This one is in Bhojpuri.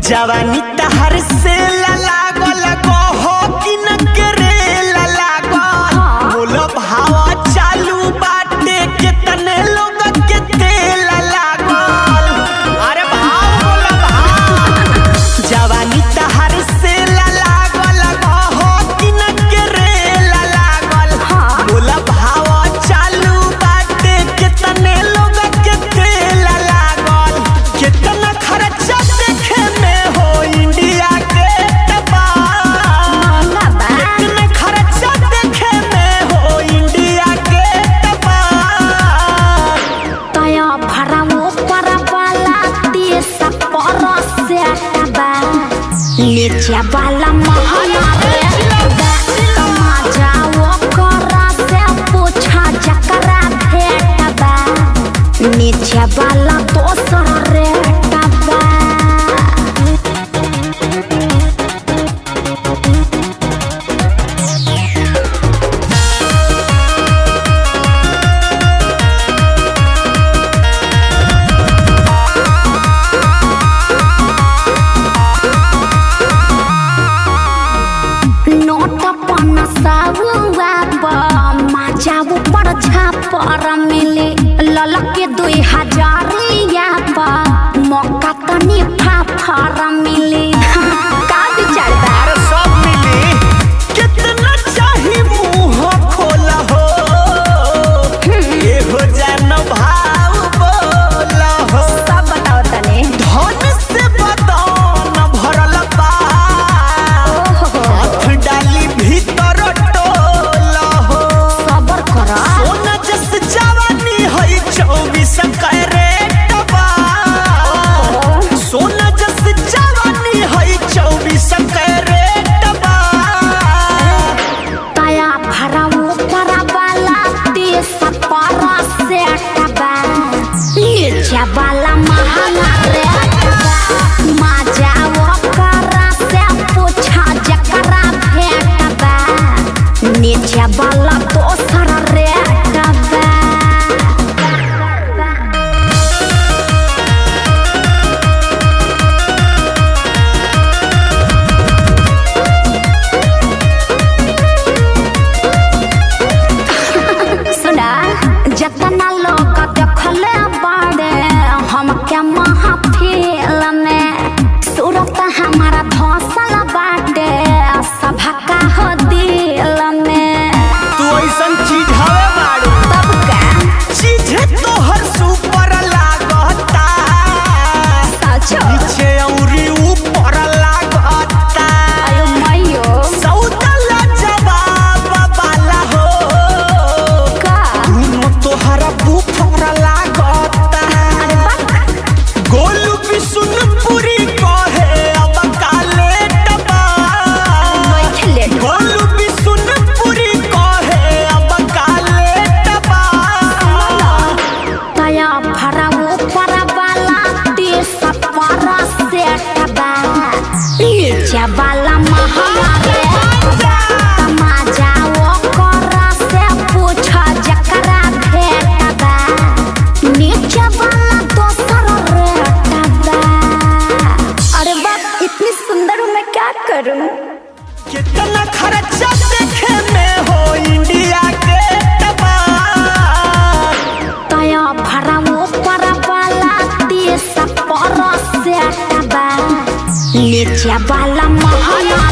जवानी तहर से लागल हो कि न करे लागल बोलो भावा चालू बाटे कितने लोग के तेल लागल। अरे भाव बोलो भाव जवानी तहर से लागल हो कि न करे लागल बोलो भावा चालू बाटे कितने लोग के तेल लागल। कितना खर्चा देखे में नीचे वाला महला रे तमाजा ओकरा से पूछा जकरा भेटबा नीचे वाला दोसर रेटबा। पर मिले ललके 2000 मौका तनी फाफर मिले का विचार बा? अरे सब मिली कितना चाही मुंह खोला हो ये हो जान भाव बोला हो सब बताओ तने धन से बदन भरल बा हाथ डाली भीतर टोला हो सबर कर 24 कैरेट बा सोना जस जवानी है 24 कैरेट बा। तया भरा ऊपर वाला 30 पर सेट बा नीचे वाला महंगा रेट बा मजा ओकरा से पूछा जकरा भेटबा नीचे वाला दोसर रेट बा। जतना लोग देखले बाड़े हमके महफिल में सूरत हमारा धसल बाटे सभका हो दिल में। तू ऐसन चीज हवे बाड़ू तब का चीज तोहर सुपर लागता सच नीचे औरी ऊपर लागता। अयो मयो सौदला जवाब वाला हो तोहरा बुफर लागता। गोलू भी सुन पूरी कहे अब काले टबा गोलू भी सुन पूरी कहे अब काले टबा। तया भरा ऊपर वाला 30 पर सेटबा नीचे वाला महंगा रेटबा तमाजा ओकरा से पूछा जकरा भेटबा नीचे वाला दोसर रेटबा। अरे बाप इतनी सुंदर हूँ मैं क्या करूँ? कितना खर्चा देखे में हो इंडिया के टबा तया भरा ऊपर वाला 30 पर सेटबा नीचे वाला महंगा